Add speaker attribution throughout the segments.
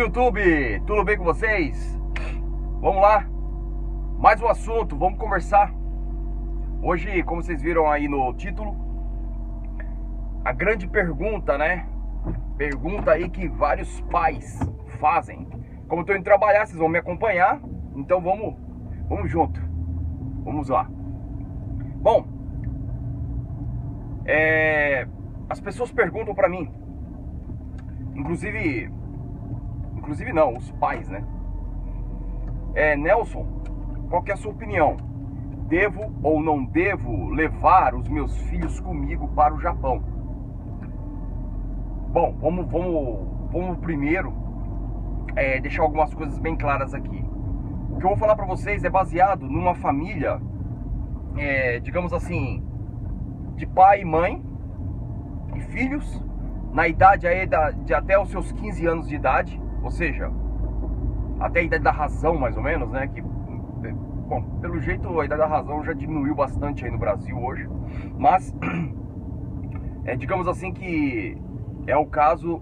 Speaker 1: do YouTube, tudo bem com vocês? Vamos lá, mais um assunto, vamos conversar. Hoje, como vocês viram aí no título, a grande pergunta, né? Pergunta aí que vários pais fazem. Como eu tô indo trabalhar, vocês vão me acompanhar, então vamos junto. Vamos lá. Bom, as pessoas perguntam pra mim, inclusive não, os pais, né? Nelson, qual que é a sua opinião? Devo ou não devo levar os meus filhos comigo para o Japão? Bom, vamos primeiro deixar algumas coisas bem claras aqui. O que eu vou falar para vocês é baseado numa família, digamos assim, de pai e mãe e filhos, na idade aí de até os seus 15 anos de idade, ou seja, até a idade da razão mais ou menos, né? Que, bom, pelo jeito a idade da razão já diminuiu bastante aí no Brasil hoje, mas digamos assim que é o caso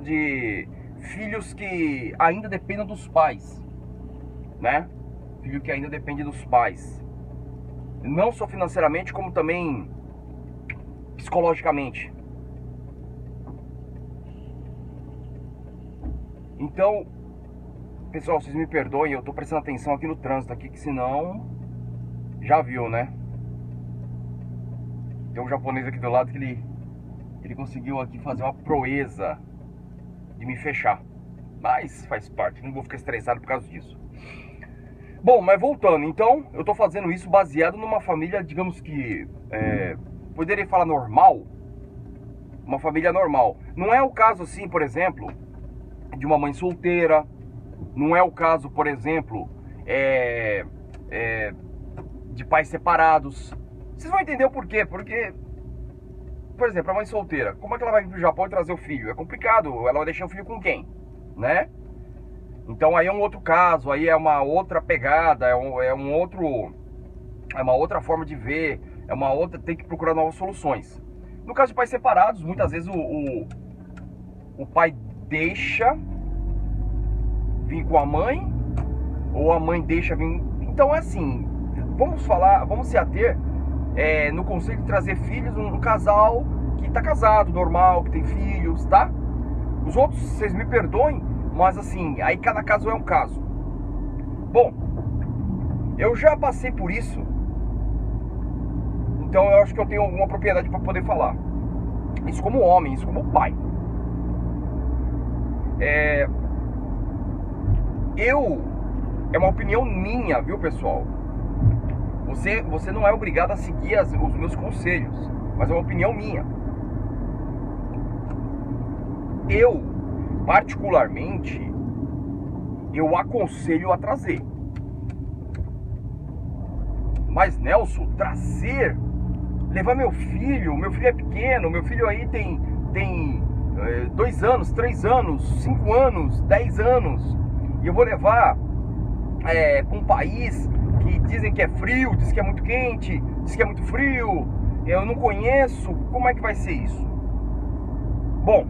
Speaker 1: de filhos que ainda dependem dos pais, né? Filho que ainda depende dos pais, não só financeiramente, como também psicologicamente. Então, pessoal, vocês me perdoem, eu tô prestando atenção aqui no trânsito aqui, que senão, já viu, né? Tem um japonês aqui do lado que ele conseguiu aqui fazer uma proeza de me fechar. Mas faz parte, não vou ficar estressado por causa disso. Bom, mas voltando, então, eu tô fazendo isso baseado numa família, digamos que, poderia falar normal. Uma família normal. Não é o caso assim, por exemplo, de uma mãe solteira. Não é o caso, por exemplo, de pais separados. Vocês vão entender o porquê. Porque, por exemplo, a mãe solteira, como é que ela vai vir pro Japão e trazer o filho? É complicado, ela vai deixar o filho com quem? Né? Então aí é um outro caso, aí é uma outra pegada, é uma outra forma de ver, tem que procurar novas soluções. No caso de pais separados, muitas vezes o pai deixa vir com a mãe, ou a mãe deixa vir. Então é assim, vamos se ater no conceito de trazer filhos, um casal que tá casado, normal, que tem filhos, tá? Os outros, vocês me perdoem, mas assim, aí cada caso é um caso. Bom, eu já passei por isso, então eu acho que eu tenho alguma propriedade para poder falar. Isso como homem, isso como pai. É uma opinião minha, viu, pessoal? Você não é obrigado a seguir os meus conselhos, mas é uma opinião minha. Eu, particularmente, eu aconselho a trazer. Mas, Nelson, levar meu filho é pequeno, meu filho aí tem 2 anos, 3 anos, 5 anos, 10 anos, e eu vou levar para um país que dizem que é frio, diz que é muito quente, diz que é muito frio, eu não conheço, como é que vai ser isso? Bom,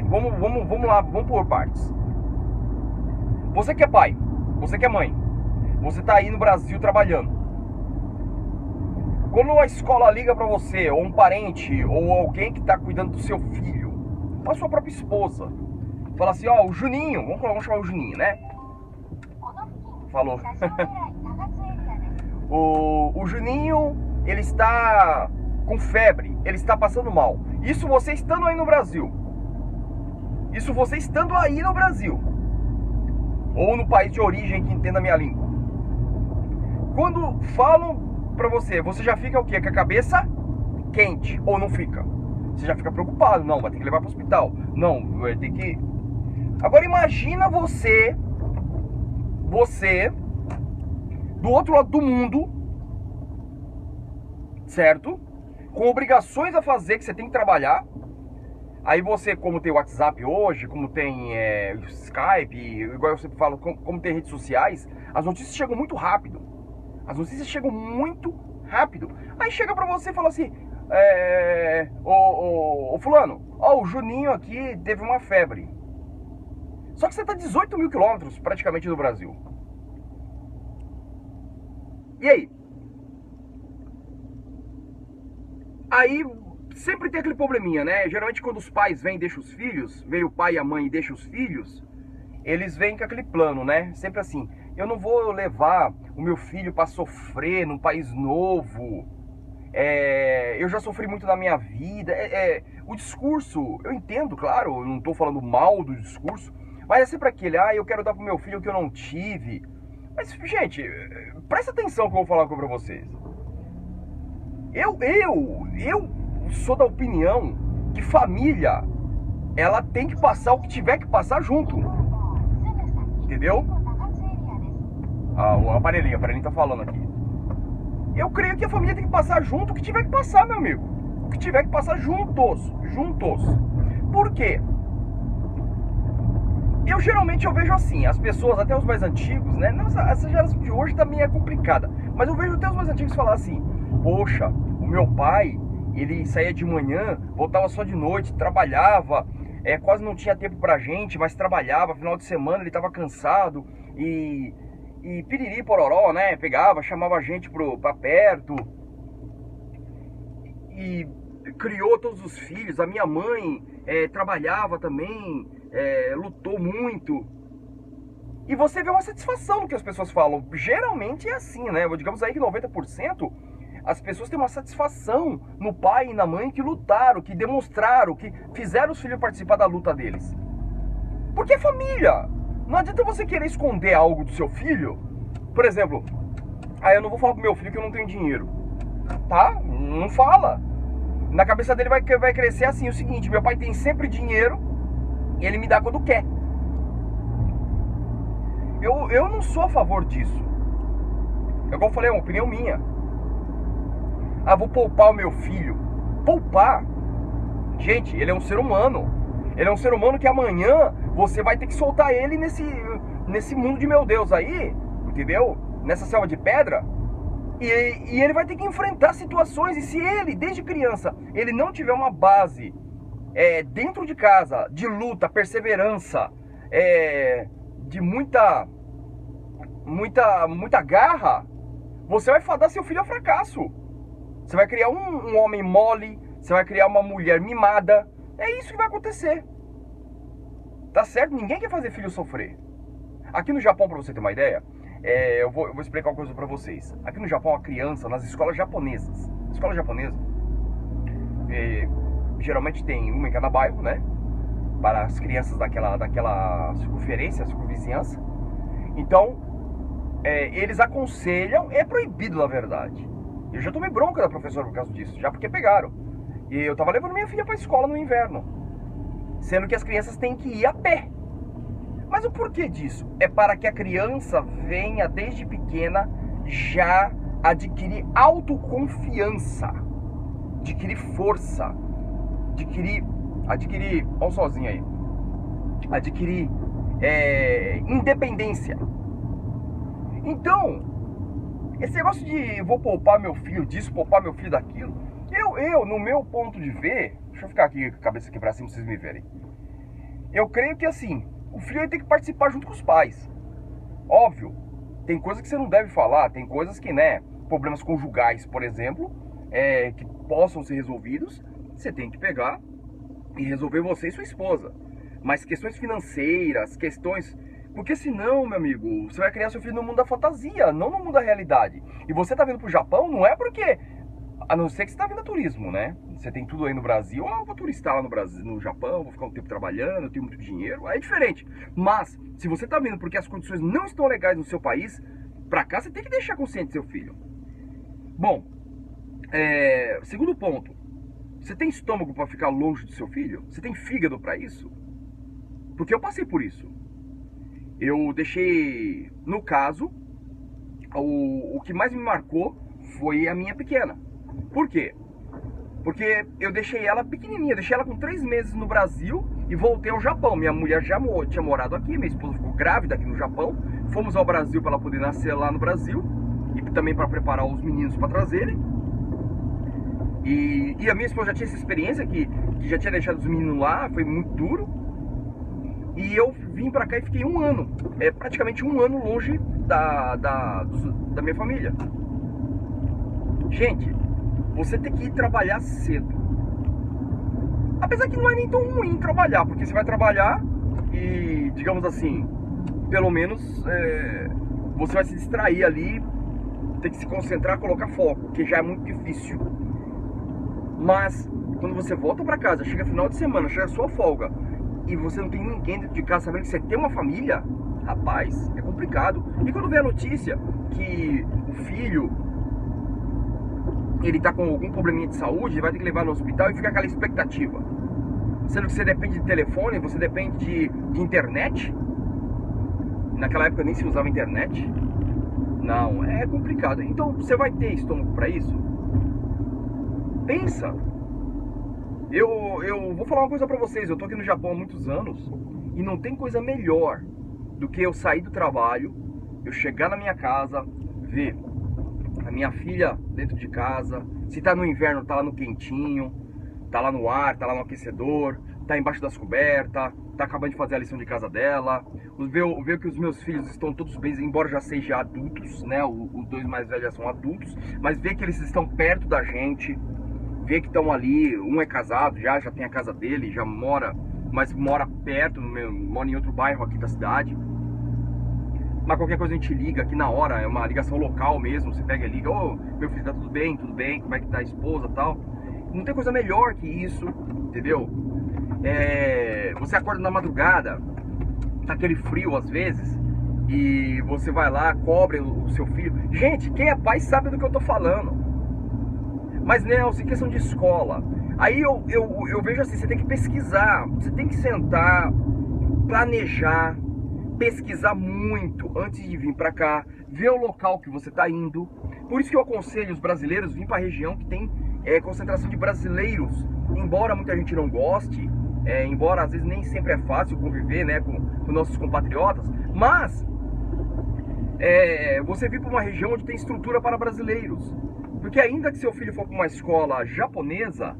Speaker 1: vamos lá, vamos por partes. Você que é pai, você que é mãe, você tá aí no Brasil trabalhando. Quando a escola liga pra você, ou um parente, ou alguém que tá cuidando do seu filho, ou a sua própria esposa, fala assim, ó, o Juninho, vamos chamar o Juninho, né? Falou. o Juninho, ele está com febre, ele está passando mal. Isso você estando aí no Brasil. Isso você estando aí no Brasil. Ou no país de origem que entenda a minha língua. Quando falam pra você, você já fica o quê? Com a cabeça quente, ou não fica? Você já fica preocupado, não, vai ter que levar pro hospital. Não, vai ter que... Agora imagina você do outro lado do mundo, certo? Com obrigações a fazer, que você tem que trabalhar. Aí você, como tem WhatsApp hoje, como tem Skype, igual eu sempre falo, como tem redes sociais, as notícias chegam muito rápido. Aí chega pra você e fala assim, ô fulano, ó, o Juninho aqui teve uma febre. Só que você tá 18 mil quilômetros praticamente do Brasil. E aí? Aí sempre tem aquele probleminha, né? Geralmente quando os pais vêm e deixam os filhos, vem o pai e a mãe e deixam os filhos, eles vêm com aquele plano, né? Sempre assim, eu não vou levar o meu filho para sofrer num país novo. Eu já sofri muito na minha vida. O discurso, eu entendo, claro, eu não tô falando mal do discurso, mas é sempre aquele, eu quero dar pro meu filho o que eu não tive. Mas, gente, presta atenção que eu vou falar pra vocês. Eu sou da opinião que família, ela tem que passar o que tiver que passar junto. Entendeu? O aparelhinho tá falando aqui. Eu creio que a família tem que passar junto o que tiver que passar, meu amigo. O que tiver que passar juntos. Por quê? Eu geralmente vejo assim, as pessoas, até os mais antigos, né? Essa geração de hoje também é complicada. Mas eu vejo até os mais antigos falar assim, poxa, o meu pai, ele saía de manhã, voltava só de noite, trabalhava, quase não tinha tempo pra gente, mas trabalhava, final de semana ele tava cansado e piriri pororó, né? Pegava, chamava a gente pra perto e criou todos os filhos. A minha mãe trabalhava também, lutou muito. E você vê uma satisfação no que as pessoas falam. Geralmente é assim, né? Digamos aí que 90% as pessoas têm uma satisfação no pai e na mãe que lutaram, que demonstraram, que fizeram os filhos participar da luta deles. Porque é família. Não adianta você querer esconder algo do seu filho. Por exemplo, eu não vou falar pro meu filho que eu não tenho dinheiro. Tá? Não fala. Na cabeça dele vai crescer assim, o seguinte, meu pai tem sempre dinheiro e ele me dá quando quer. Eu não sou a favor disso. Como eu falei, é uma opinião minha. Vou poupar o meu filho. Poupar? Gente, ele é um ser humano. Ele é um ser humano que amanhã você vai ter que soltar ele nesse mundo de meu Deus aí, entendeu? Nessa selva de pedra. E ele vai ter que enfrentar situações. E se ele, desde criança, ele não tiver uma base dentro de casa, de luta, perseverança, de muita garra, você vai fadar seu filho ao fracasso. Você vai criar um homem mole, você vai criar uma mulher mimada. É isso que vai acontecer. Tá certo? Ninguém quer fazer filho sofrer. Aqui no Japão, pra você ter uma ideia, eu vou explicar uma coisa pra vocês. Aqui no Japão, a criança, nas escolas japonesas, geralmente tem uma em cada bairro, né? Para as crianças daquela circunvizinhança. Então, eles aconselham, é proibido na verdade. Eu já tomei bronca da professora por causa disso, já porque pegaram. E eu tava levando minha filha pra escola no inverno, sendo que as crianças têm que ir a pé. Mas o porquê disso? É para que a criança venha desde pequena já adquirir autoconfiança, adquirir força, adquirir, olha sozinho aí, adquirir independência. Então, esse negócio de vou poupar meu filho disso, poupar meu filho daquilo, eu no meu ponto de ver, deixa eu ficar aqui com a cabeça aqui pra cima pra vocês me verem. Eu creio que assim, o filho tem que participar junto com os pais. Óbvio, tem coisas que você não deve falar, tem coisas que, né, problemas conjugais, por exemplo, que possam ser resolvidos, você tem que pegar e resolver você e sua esposa. Mas questões financeiras, porque senão, meu amigo, você vai criar seu filho no mundo da fantasia, não no mundo da realidade. E você tá vindo pro Japão, não é porque... A não ser que você tá vindo a turismo, né? Você tem tudo aí no Brasil, eu vou turistar lá no Japão, vou ficar um tempo trabalhando, eu tenho muito dinheiro, aí é diferente. Mas, se você tá vindo porque as condições não estão legais no seu país, pra cá você tem que deixar consciente seu filho. Bom, segundo ponto, você tem estômago pra ficar longe do seu filho? Você tem fígado pra isso? Porque eu passei por isso. Eu deixei, no caso, o que mais me marcou foi a minha pequena. Por quê? Porque eu deixei ela pequenininha, deixei ela com 3 meses no Brasil e voltei ao Japão. Minha mulher já tinha morado aqui, minha esposa ficou grávida aqui no Japão. Fomos ao Brasil para ela poder nascer lá no Brasil e também para preparar os meninos para trazerem. E a minha esposa já tinha essa experiência que já tinha deixado os meninos lá, foi muito duro. E eu vim pra cá e fiquei um ano, praticamente um ano longe da minha família. Gente, você tem que ir trabalhar cedo. Apesar que não é nem tão ruim trabalhar, porque você vai trabalhar e, digamos assim, pelo menos você vai se distrair ali, tem que se concentrar, colocar foco, que já é muito difícil. Mas quando você volta pra casa, chega final de semana, chega a sua folga, e você não tem ninguém dentro de casa sabendo que você tem uma família, rapaz, é complicado. E quando vê a notícia que o filho, ele tá com algum probleminha de saúde, ele vai ter que levar no hospital, e fica aquela expectativa. Sendo que você depende de telefone, você depende de internet. Naquela época nem se usava internet. Não, é complicado. Então, você vai ter estômago pra isso? Pensa. Eu vou falar uma coisa pra vocês. Eu tô aqui no Japão há muitos anos e não tem coisa melhor do que eu sair do trabalho, eu chegar na minha casa, ver a minha filha dentro de casa. Se tá no inverno, tá lá no quentinho, tá lá no ar, tá lá no aquecedor, tá embaixo das cobertas, tá acabando de fazer a lição de casa dela. Ver que os meus filhos estão todos bem, embora já sejam adultos, né? Os dois mais velhos já são adultos, mas ver que eles estão perto da gente, ver que estão ali, um é casado, já tem a casa dele, já mora, mas mora perto, mora em outro bairro aqui da cidade. Mas qualquer coisa a gente liga aqui na hora, é uma ligação local mesmo, você pega e liga, ô, meu filho, tá tudo bem, como é que tá a esposa e tal. Não tem coisa melhor que isso, entendeu? Você acorda na madrugada, tá aquele frio às vezes, e você vai lá, cobre o seu filho. Gente, quem é pai sabe do que eu tô falando. Mas Nelson, em questão de escola, aí eu vejo assim, você tem que pesquisar, você tem que sentar, planejar, pesquisar muito antes de vir pra cá, ver o local que você tá indo. Por isso que eu aconselho os brasileiros a vir pra região que tem concentração de brasileiros, embora muita gente não goste, embora às vezes nem sempre é fácil conviver, né, com nossos compatriotas, mas você vir para uma região onde tem estrutura para brasileiros. Porque ainda que seu filho for para uma escola japonesa,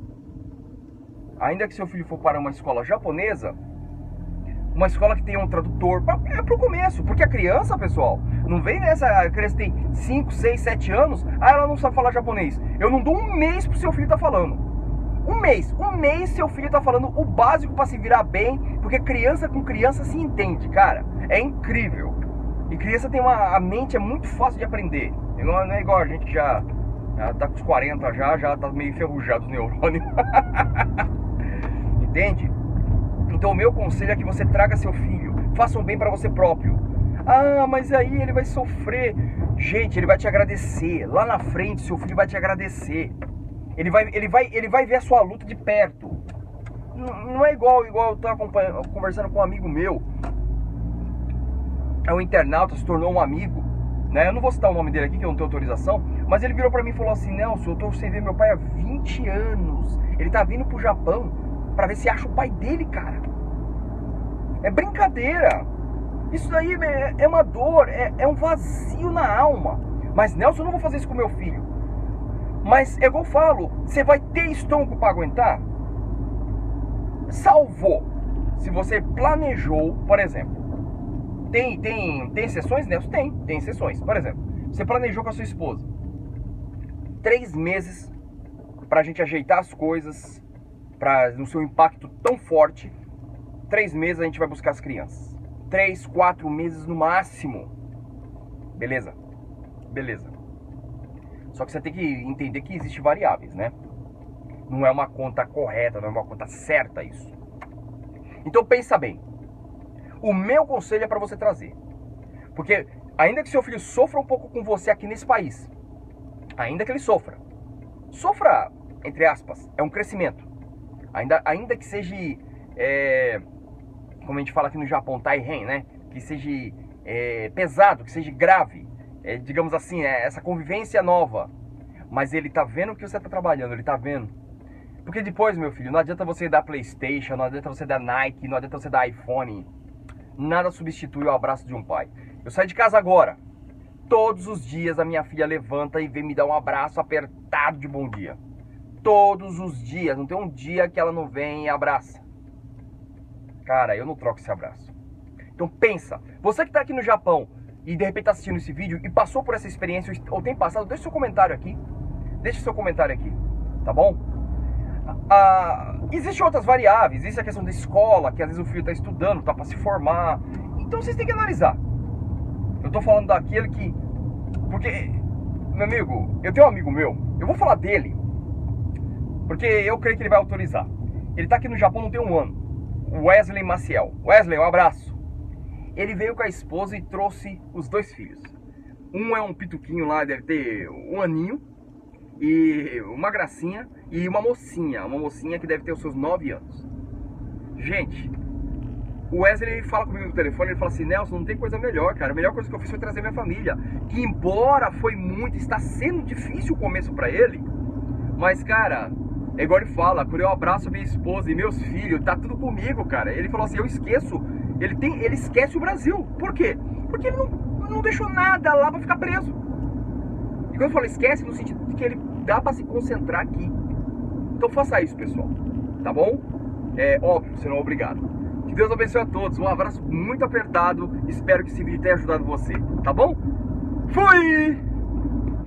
Speaker 1: uma escola que tenha um tradutor, é pro começo, porque a criança, pessoal, não vem nessa, a criança tem 5, 6, 7 anos, ela não sabe falar japonês. Eu não dou um mês pro seu filho tá falando. Um mês seu filho tá falando o básico para se virar bem, porque criança com criança se entende, cara. É incrível. E criança tem a mente é muito fácil de aprender. Não é igual a gente que já tá com os 40 já tá meio enferrujado os neurônios. Entende? Então o meu conselho é que você traga seu filho, faça um bem para você próprio. Ah, mas aí ele vai sofrer. Gente, ele vai te agradecer. Lá na frente seu filho vai te agradecer. Ele vai ver a sua luta de perto. Não é igual eu tava conversando com um amigo meu. É um internauta, se tornou um amigo, né? Eu não vou citar o nome dele aqui, que eu não tenho autorização. Mas ele virou pra mim e falou assim: Nelson, eu tô sem ver meu pai há 20 anos. Ele tá vindo pro Japão pra ver se acha o pai dele, cara. É brincadeira. Isso daí é uma dor, é um vazio na alma. Mas Nelson, eu não vou fazer isso com meu filho. Mas é igual eu falo, você vai ter estômago pra aguentar? Salvou. Se você planejou, por exemplo. Tem exceções, Nelson? Tem exceções. Por exemplo, você planejou com a sua esposa 3 meses pra gente ajeitar as coisas, pra não ser um impacto tão forte. 3 meses a gente vai buscar as crianças. 3, 4 meses no máximo. Beleza? Beleza. Só que você tem que entender que existem variáveis, né? Não é uma conta correta, não é uma conta certa isso. Então pensa bem. O meu conselho é para você trazer. Porque ainda que seu filho sofra um pouco com você aqui nesse país, ainda que ele sofra, entre aspas, é um crescimento. Ainda que seja, como a gente fala aqui no Japão, taihen, né? Que seja pesado, que seja grave. Digamos assim, essa convivência nova. Mas ele tá vendo o que você tá trabalhando, ele tá vendo. Porque depois, meu filho, não adianta você dar PlayStation, não adianta você dar Nike, não adianta você dar iPhone. Nada substitui o abraço de um pai. Eu saio de casa agora. Todos os dias a minha filha levanta e vem me dar um abraço apertado de bom dia. todos os dias, não tem um dia que ela não vem e abraça. Cara, eu não troco esse abraço. Então pensa, você que tá aqui no Japão e de repente tá assistindo esse vídeo e passou por essa experiência ou tem passado, deixa seu comentário aqui. Deixa seu comentário aqui, tá bom? Existem outras variáveis, existe a questão da escola, que às vezes o filho tá estudando, tá para se formar. Então vocês têm que analisar. Eu tô falando daquele que... Porque, meu amigo, eu tenho um amigo meu, eu vou falar dele, porque eu creio que ele vai autorizar. Ele tá aqui no Japão não tem um ano. Wesley Maciel. Wesley, um abraço. Ele veio com a esposa e trouxe os 2 filhos. Um é um pituquinho lá, deve ter 1 aninho, e uma gracinha, e uma mocinha que deve ter os seus 9 anos. Gente, o Wesley fala comigo no telefone, ele fala assim, Nelson, não tem coisa melhor, cara. A melhor coisa que eu fiz foi trazer minha família. Que embora foi muito, está sendo difícil o começo pra ele, mas cara, é igual ele fala, quando eu abraço minha esposa e meus filhos, tá tudo comigo, cara. Ele falou assim, eu esqueço, ele esquece o Brasil. Por quê? Porque ele não deixou nada lá pra ficar preso. E quando eu falo esquece, no sentido de que ele dá pra se concentrar aqui. Então faça isso, pessoal, tá bom? É óbvio, você não é obrigado. Que Deus abençoe a todos, um abraço muito apertado. Espero que esse vídeo tenha ajudado você, tá bom? Fui!